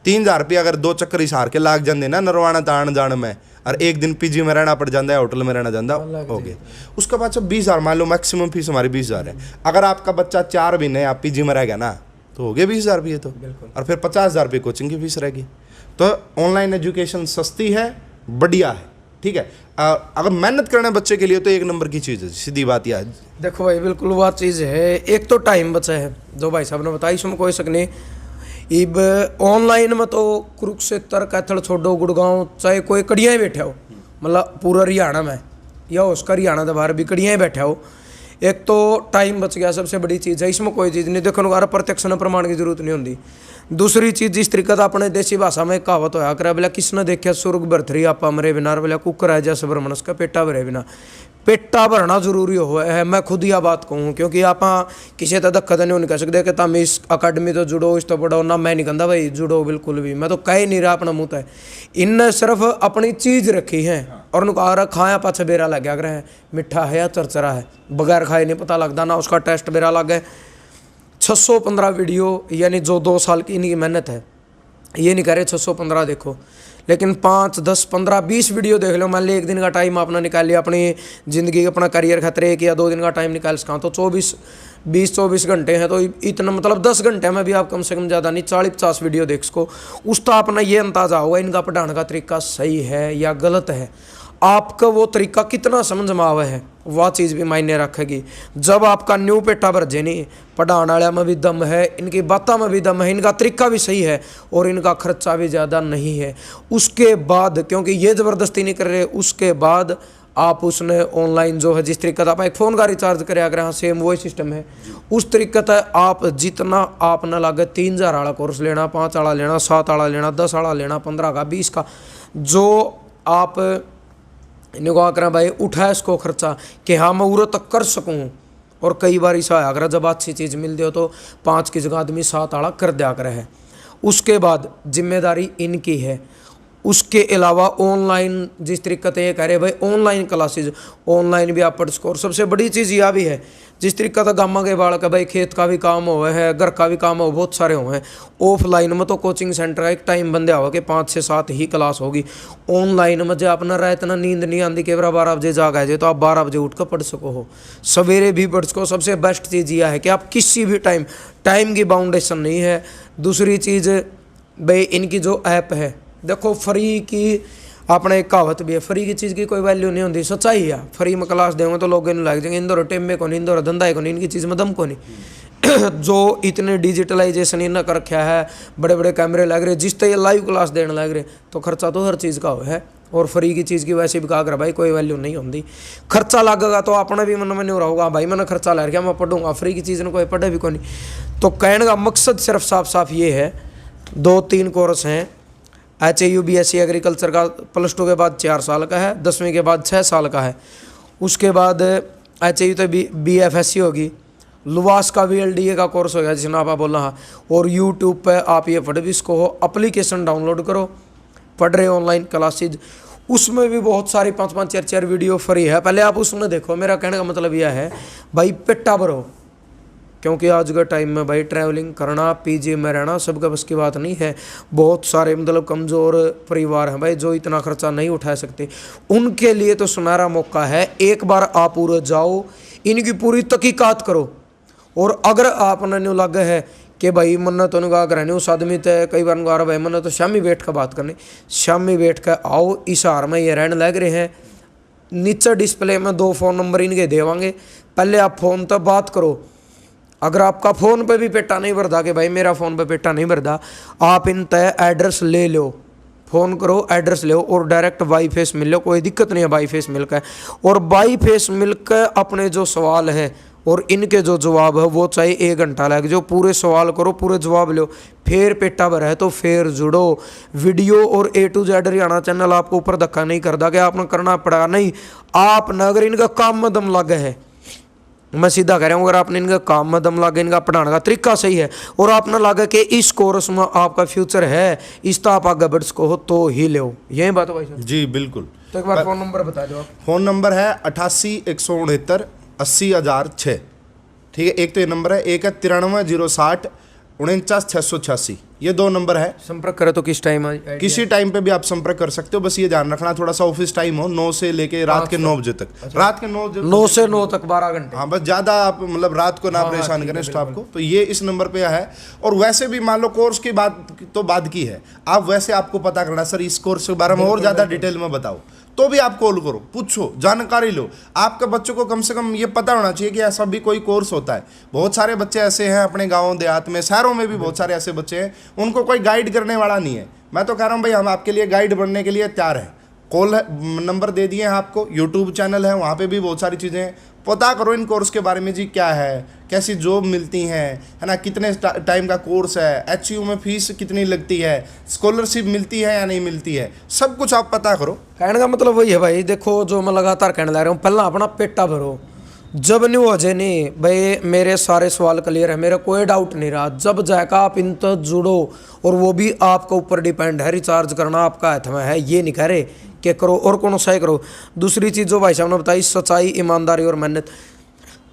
3000 रुपये अगर 2 चक्कर हिसार के लाग जाते ना नरवाना तान जान में, और एक दिन PG में रहना पड़ जाता है, होटल में रहना जाता हो गए, उसके बाद से 20,000 मान लो मैक्सिमम फीस हमारी 20,000 है। अगर आपका बच्चा 4 महीने आप PG में रह गया ना तो हो गए 20,000 रुपये, तो और फिर 50,000 रुपये कोचिंग की फीस रहेगी। तो ऑनलाइन एजुकेशन सस्ती है, बढ़िया है, ठीक है। अगर मेहनत करना बच्चे के लिए तो 1 नंबर की चीज़ है, सीधी बात यह है। देखो भाई बिल्कुल वह चीज़ है, एक तो टाइम बचा है जो भाई साहब ने बताया, इसमें कोई शक नहीं। इब ऑनलाइन में तो कुरुक्षेत्र, कैथल छोड़ो, गुड़गांव, चाहे कोई कड़ियाँ ही बैठा हो, मतलब पूरा हरियाणा में या उसका हरियाणा के बाहर भी कड़ियाँ ही बैठा हो, एक तो टाइम बच गया, सबसे बड़ी चीज़ है, इसमें कोई चीज़ नहीं। देखो अगर प्रत्यक्ष न प्रमाण की जरूरत नहीं होती। दूसरी चीज़, जिस तरीके का अपने देसी भाषा में कहावत होया करे, बोला किसने देखा स्वर्ग भरथरी आपा मरे बिना, बोला कुकर है जैसे ब्रह्मणस का पेटा भरे बिना। पेटा भरना जरूरी हो है, मैं खुद यह बात कहूँ, क्योंकि आप किसी तक धक्का नहीं कह सकते कि तुम इस अकाडमी तो जुड़ो, इस तो पढ़ो ना। मैं नहीं कहता भाई जुड़ो, बिल्कुल भी, मैं तो कह ही नहीं रहा अपना मुँह है। इनने सिर्फ अपनी चीज़ रखी है और उनको आ रहा खाया पाछे बेरा लग गया करे, मिठा है या चरचरा है, बगैर खाए नहीं पता लगता ना, उसका टेस्ट बेरा लग गया। 615 वीडियो, यानी जो 2 साल की इनकी मेहनत है, ये नहीं कह रहे 615 देखो, लेकिन 5, 10, 15, 20 वीडियो देख लो। मान ली 1 दिन का टाइम आपने निकाल लिया अपनी ज़िंदगी, अपना करियर खतरे या 2 दिन का टाइम निकाल सका, तो 20-24 घंटे हैं, तो इतना मतलब 10 घंटे में भी आप कम से कम ज़्यादा नहीं 40-50 वीडियो देख सको। उसका अपना ये अंदाज़ा होगा इनका पढ़ाने का तरीका सही है या गलत है, आपका वो तरीका कितना समझ में आवा है, वह चीज़ भी मायने रखेगी। जब आपका न्यू पेटा भर जे नहीं, पढ़ाने वाले में भी दम है, इनकी बातों में भी दम है, इनका तरीका भी सही है और इनका खर्चा भी ज़्यादा नहीं है, उसके बाद, क्योंकि ये ज़बरदस्ती नहीं कर रहे, उसके बाद आप उसने ऑनलाइन जो है जिस तरीके का आप एक फ़ोन का रिचार्ज करे, अगर हाँ सेम वही सिस्टम है, उस तरीके से आप जितना आप न लागे 3000 वाला कोर्स लेना, 5 वाला लेना, 7 वाला लेना, 10 वाला लेना, 15 का, 20 का, जो आप इनको आकर भाई उठाए इसको खर्चा कि हाँ मैं उरो तक कर सकूँ। और कई बार ऐसा आया, अगर जब अच्छी चीज़ मिल दे तो 5 की जगह आदमी 7 वाला कर दिया कर है। उसके बाद जिम्मेदारी इनकी है, उसके अलावा ऑनलाइन जिस तरीके से ये कह रहे भाई ऑनलाइन क्लासेज, ऑनलाइन भी आप पढ़ सको। और सबसे बड़ी चीज़ यह भी है जिस तरीके से गामा के बालक है भाई खेत का भी काम हुआ है, घर का भी काम हो, बहुत सारे हुए हैं। ऑफलाइन में तो कोचिंग सेंटर का एक टाइम बंदे हुआ कि 5 से 7 ही क्लास होगी। ऑनलाइन में जो अपना रात ना नींद नहीं आती कि 12 बजे जाग है तो आप 12 बजे उठ कर पढ़ सको हो, सवेरे भी पढ़ सको। सबसे बेस्ट चीज़ यह है कि आप किसी भी टाइम की बाउंडेशन नहीं है। दूसरी चीज़ भाई इनकी जो ऐप है देखो फ्री की, अपने एक कहावत भी है, फ्री की चीज़ की कोई वैल्यू नहीं होती। सच्चाई है, फ्री में क्लास देंगे तो लोग इन लग जाएंगे, इंदौर टेम्बे को नहीं, इंदौर धंधा को नहीं, इनकी चीज़ में दम को नहीं। जो इतने डिजिटलाइजेशन इन्हें कर रखा है, बड़े बड़े कैमरे लग रहे, जिस तरह लाइव क्लास देने लग रहे, तो खर्चा तो हर चीज़ का है। और फ्री की चीज़ की वैसे भी कहा कर भाई कोई वैल्यू नहीं होती। खर्चा लगेगा तो अपना भी मन में नहीं रहोगा भाई मैंने खर्चा लग गया मैं पढ़ूंगा, फ्री की चीज़ ने कोई पढ़े भी को नहीं। तो कहने का मकसद सिर्फ साफ साफ ये है, 2-3 कोर्स हैं। HAU BSc एग्रीकल्चर का +2 के बाद 4 साल का है, 10वीं के बाद 6 साल का है। उसके बाद HAU तो BFSC होगी, लुवास का VLDA का कोर्स हो गया जिसने आप बोला। हाँ, और यूट्यूब पे आप ये पढ़ भी इसको हो, एप्लीकेशन डाउनलोड करो, पढ़ रहे ऑनलाइन क्लासेज, उसमें भी बहुत सारी 5-5, 4-4 वीडियो फ्री है। पहले आप उसमें देखो। मेरा कहने का मतलब यह है भाई पेटा भरो, क्योंकि आज के टाइम में भाई ट्रैवलिंग करना, PG में रहना सबका बस की बात नहीं है। बहुत सारे मतलब कमज़ोर परिवार हैं भाई जो इतना खर्चा नहीं उठा सकते, उनके लिए तो सुनहरा मौका है। एक बार आप पूरे जाओ, इनकी पूरी तहकीकात करो। और अगर आपने न्यू लगा है कि भाई मन्ना तो नहीं गा रहने उस आदमी तो कई बार गा रहा भाई मन्ना तो शामी बैठ कर बात करनी, शामी बैठ कर आओ। इस हार में ये रहने लग रहे हैं, नीचे डिस्प्ले में 2 फ़ोन नंबर इनके देवांगे, पहले आप फ़ोन तक बात करो। अगर आपका फ़ोन पे भी पेटा नहीं भरदा कि भाई मेरा फ़ोन पे पेटा नहीं भरदा, आप इन तय एड्रेस ले लो, फ़ोन करो, एड्रेस ले और डायरेक्ट बाई फेस मिल लो, कोई दिक्कत नहीं है बाई फेस मिलकर। और बाई फेस मिलकर अपने जो सवाल है और इनके जो जवाब है वो चाहे 1 घंटा लगे, जो पूरे सवाल करो, पूरे जवाब लो, फिर पेटा भरा है तो फिर जुड़ो। वीडियो और A to Z Haryana channel आपको ऊपर धक्का नहीं करता कि आपने करना पड़ा नहीं। आपने अगर इनका काम में दम लगे है, मैं सीधा कह रहा हूँ, अगर आपने इनका काम में दम लगे, इनका पढ़ाने का तरीका सही है और आपने लगा कि इस कोर्स में आपका फ्यूचर है, इस तो आप आगे बढ़ सको हो तो ही लो। यही बात है भाई साहब? जी बिल्कुल। तो एक बार फ़ोन नंबर बता दो आप। फ़ोन नंबर है 88 169 80,006। ठीक है, एक तो ये नंबर है, एक है 93 060 49 686। ये 2 नंबर है। संपर्क करें तो किस टाइम? किसी टाइम पे भी आप संपर्क कर सकते हो, बस ये ध्यान रखना थोड़ा सा ऑफिस टाइम हो, 9 से लेके रात के 9 बजे तक। रात के 9 से 9 तक 12 घंटे। हाँ, बस ज़्यादा आप मतलब रात को ना परेशान करें स्टाफ को। तो ये इस नंबर पे है। और वैसे भी मान लो कोर्स की बात तो बाद की है, आप वैसे आपको पता करना सर इस कोर्स के बारे में और ज़्यादा डिटेल में बताओ, तो भी आप कॉल करो, पूछो, जानकारी लो। आपके बच्चों को कम से कम ये पता होना चाहिए कि ऐसा भी कोई कोर्स होता है। बहुत सारे बच्चे ऐसे हैं अपने गाँव देहात में, शहरों में भी बहुत सारे ऐसे बच्चे हैं, उनको कोई गाइड करने वाला नहीं है। मैं तो कह रहा हूँ भाई हम आपके लिए गाइड बनने के लिए तैयार हैं। कॉल नंबर दे दिए हैं आपको, यूट्यूब चैनल है, वहाँ पे भी बहुत सारी चीज़ें हैं। पता करो इन कोर्स के बारे में जी, क्या है, कैसी जॉब मिलती हैं, है ना, कितने टाइम का कोर्स है, HAU में फीस कितनी लगती है, स्कॉलरशिप मिलती है या नहीं मिलती है, सब कुछ आप पता करो। कहने का मतलब वही है भाई, देखो जो मैं लगातार कहने लग रहा हूँ, पहला अपना पेटा भरो। जब नहीं हो जाए नहीं भाई मेरे सारे सवाल क्लियर है, मेरा कोई डाउट नहीं रहा, जब जाएगा आप इन तो जुड़ो। और वो भी आपके ऊपर डिपेंड है, रिचार्ज करना आपका हाथ में है, ये नहीं कह रहे कि करो और कौन सा ही करो। दूसरी चीज़ जो भाई साहब ने बताई, सच्चाई, ईमानदारी और मेहनत।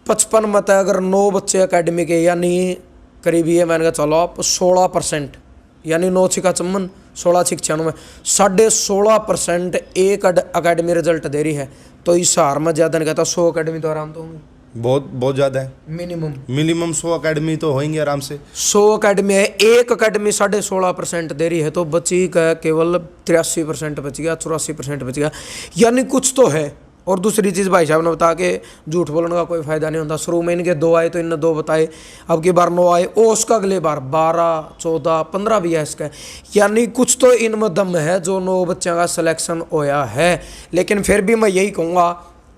55 मत है, अगर 9 बच्चे अकेडमी के यानी करीब ये मैंने कहा चलो आप 16%, यानी 9 छिका चम्मन 16 छिक 96, 16.5% एक अकेडमी रिजल्ट दे रही है। तो इस हार में ज़्यादा नहीं कहता, 100 अकेडमी तो आराम तो होंगी, बहुत ज़्यादा है। मिनिमम 100 अकेडमी तो होंगी आराम से। 100 अकेडमी है, एक अकेडमी 16.5% दे रही है, तो बची का केवल 83% बच गया, 84% बच गया, यानी कुछ तो है। और दूसरी चीज़ भाई साहब ने बता के झूठ बोलने का कोई फ़ायदा नहीं होता। शुरू में इनके 2 आए तो इनने 2 बताए, अब की बार 9 आए, ओ उसका अगले बार 12, 14, 15 भी है इसका, यानी कुछ तो इनमें दम है जो 9 बच्चों का सिलेक्शन होया है। लेकिन फिर भी मैं यही कहूँगा,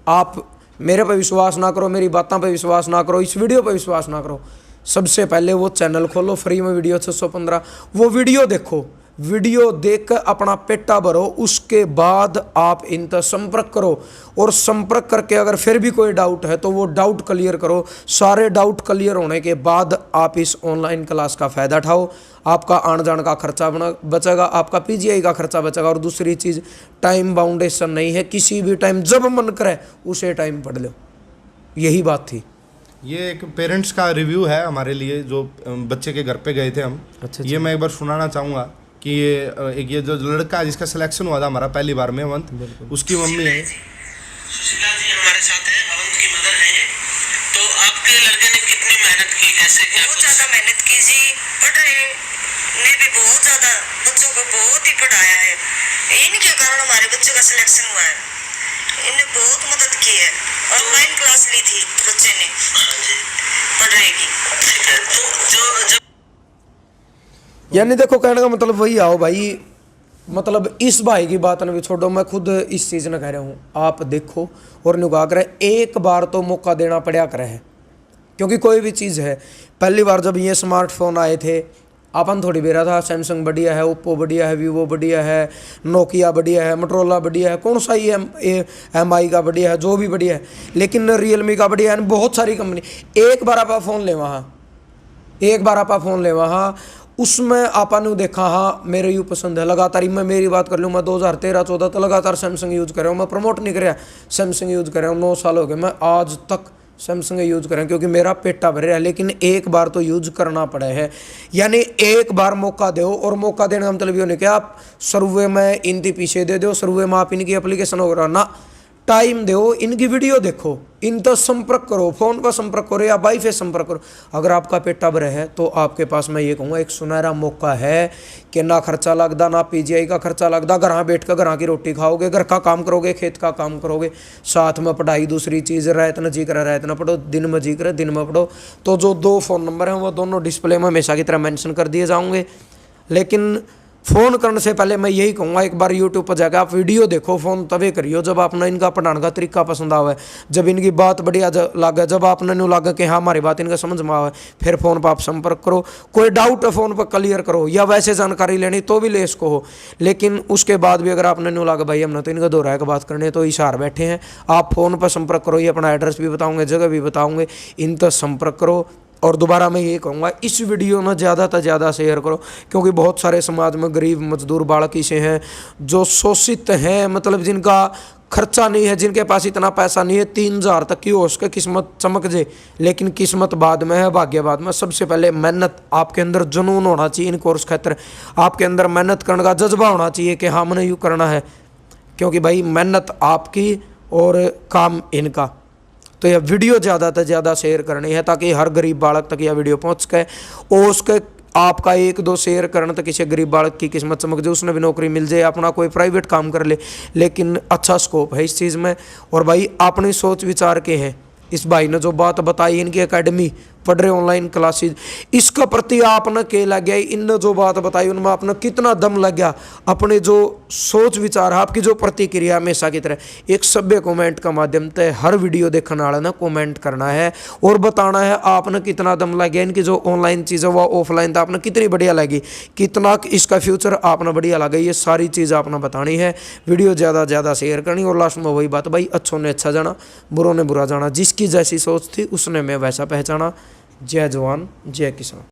आप मेरे पे विश्वास ना करो, मेरी बातों पे विश्वास ना करो, इस वीडियो पे विश्वास ना करो, सबसे पहले वो चैनल खोलो, फ्री में वीडियो 615, वो वीडियो देखो, वीडियो देखकर अपना पेटा भरो, उसके बाद आप इनसे संपर्क करो। और संपर्क करके अगर फिर भी कोई डाउट है तो वो डाउट क्लियर करो। सारे डाउट क्लियर होने के बाद आप इस ऑनलाइन क्लास का फ़ायदा उठाओ। आपका आने जाने का खर्चा बचेगा, आपका पीजीआई का खर्चा बचेगा। और दूसरी चीज़, टाइम बाउंडेशन नहीं है, किसी भी टाइम जब मन करे उसे टाइम पढ़ लो। यही बात थी। ये एक पेरेंट्स का रिव्यू है हमारे लिए, जो बच्चे के घर पे गए थे हम। अच्छा। ये मैं एक बार सुनाना चाहूँगा कि ये जो लड़का जिसका सिलेक्शन हुआ था हमारा पहली बार में, अवंत, उसकी मम्मी है सुशीला जी हमारे साथ है, अवंत की मदर है ये। तो आपके लड़के ने कितनी मेहनत की, कैसे क्या? बहुत ज़्यादा मेहनत की जी। पढ़ने ने भी बहुत ज़्यादा बच्चों को बहुत ही पढ़ाया है। इनके कारण हमारे बच्चों का सिलेक्शन हुआ है। इन्हें बहुत मदद की है। ऑनलाइन क्लास ली थी बच्चे ने पढ़ने की। ठीक है, तो जो यानी देखो, कहने का मतलब वही आओ भाई, मतलब इस भाई की बात न भी छोड़ो, मैं खुद इस चीज़ न कह रहा हूँ। आप देखो और निगाह करें, एक बार तो मौका देना पड़ा करे है। क्योंकि कोई भी चीज़ है, पहली बार जब ये स्मार्टफोन आए थे अपन थोड़ी बेरा था, सैमसंग बढ़िया है, ओप्पो बढ़िया है, वीवो बढ़िया है, नोकिया बढ़िया है, मोटरोला बढ़िया है, कौन सा ही MI का बढ़िया है, जो भी बढ़िया है, लेकिन रियलमी का बढ़िया है, बहुत सारी कंपनी। एक बार आप फ़ोन ले वहाँ उसमें आपने देखा, हाँ मेरे यू पसंद है लगातार ही। मैं मेरी बात कर लूँ, मैं 2013-14 तो लगातार सैमसंग यूज़ कर रहा हूँ। मैं प्रमोट नहीं कर रहा, सैमसंग यूज़ कर रहा हूँ। 9 साल हो गए मैं आज तक सैमसंग यूज़ कर रहा हूँ, क्योंकि मेरा पेटा भर रहा है। लेकिन एक बार तो यूज़ करना पड़ा है, यानी एक बार मौका दो। और मौका देने का मतलब ये नहीं कि आप शुरू में इनके पीछे दे दो, शुरू में आप इनकी एप्लीकेशन वगैरह ना, टाइम दो, इनकी वीडियो देखो, इन तो संपर्क करो, फ़ोन पर संपर्क करो या वाई फाई संपर्क करो। अगर आपका पेटा भरा है तो आपके पास मैं ये कहूँगा एक सुनहरा मौका है कि ना खर्चा लगता, ना पीजीआई का खर्चा लगता। घर बैठ कर घर की रोटी खाओगे, घर का काम करोगे, खेत का काम करोगे, साथ में पढ़ाई। दूसरी चीज़, रात न जी करे रात न पढ़ो, दिन में जी करे दिन में पढ़ो। तो जो 2 फ़ोन नंबर हैं वो दोनों डिस्प्ले में हमेशा की तरह मेंशन कर दिए जाऊँगे। लेकिन फ़ोन करने से पहले मैं यही कहूँगा, एक बार यूट्यूब पर जाकर आप वीडियो देखो, फ़ोन तभी करियो जब आपने इनका पढ़ाने का तरीका पसंद आवे, जब इनकी बात बढ़िया लगे, जब आपने न्यू लगे कि हाँ हमारी बात इनका समझ में आवे, फिर फ़ोन पर आप संपर्क करो। कोई डाउट है फ़ोन पर क्लियर करो, या वैसे जानकारी लेनी तो भी ले इसको हो। लेकिन उसके बाद भी अगर आपने न्यू लगा भाई हमने तो इनका दोहराए का बात करनी है, तो इशार बैठे हैं, आप फ़ोन पर संपर्क करो। ये अपना एड्रेस भी बताऊँगे, जगह भी बताऊँगे, इन तक संपर्क करो। और दोबारा मैं ये कहूँगा, इस वीडियो में ज़्यादा से ज़्यादा शेयर करो, क्योंकि बहुत सारे समाज में गरीब मजदूर बालक ऐसे हैं जो शोषित हैं, मतलब जिनका खर्चा नहीं है, जिनके पास इतना पैसा नहीं है 3000 तक की हो उसके किस्मत चमक जाए। लेकिन किस्मत बाद में है, भाग्य बाद में। सबसे पहले मेहनत, आपके अंदर जुनून होना चाहिए इन कोर्स खातर, आपके अंदर मेहनत करने का जज्बा होना चाहिए कि हाँ मैंने यूँ करना है, क्योंकि भाई मेहनत आपकी और काम इनका। तो यह वीडियो ज़्यादा से ज़्यादा शेयर करनी है ताकि हर गरीब बालक तक यह वीडियो पहुंच के, और उसके आपका 1-2 शेयर करने तक किसी गरीब बालक की किस्मत चमक जाए, उसने भी नौकरी मिल जाए, अपना कोई प्राइवेट काम कर ले। लेकिन अच्छा स्कोप है इस चीज़ में। और भाई अपनी सोच विचार के हैं, इस भाई ने जो बात बताई, इनकी एकेडमी पढ़ रहे ऑनलाइन क्लासेज, इसका प्रति आपने के लग गया, इनने जो बात बताई उनमें आपने कितना दम लग गया, अपने जो सोच विचार, आपकी जो प्रतिक्रिया हमेशा की तरह एक सभ्य कमेंट का माध्यम से हर वीडियो देखने वाला ना कमेंट करना है और बताना है आपने कितना दम लग गया। इनकी जो ऑनलाइन चीज़ है वो ऑफलाइन था आपने कितनी बढ़िया लगी, कितना इसका फ्यूचर आपने बढ़िया लगा, ये सारी चीज़ आपने बतानी है। वीडियो ज़्यादा से ज़्यादा शेयर करनी। और लास्ट में वही बात भाई, अच्छों ने अच्छा जाना, बुरों ने बुरा जाना, जिसकी जैसी सोच थी उसने मैं वैसा पहचाना। जय जवान जय किसान।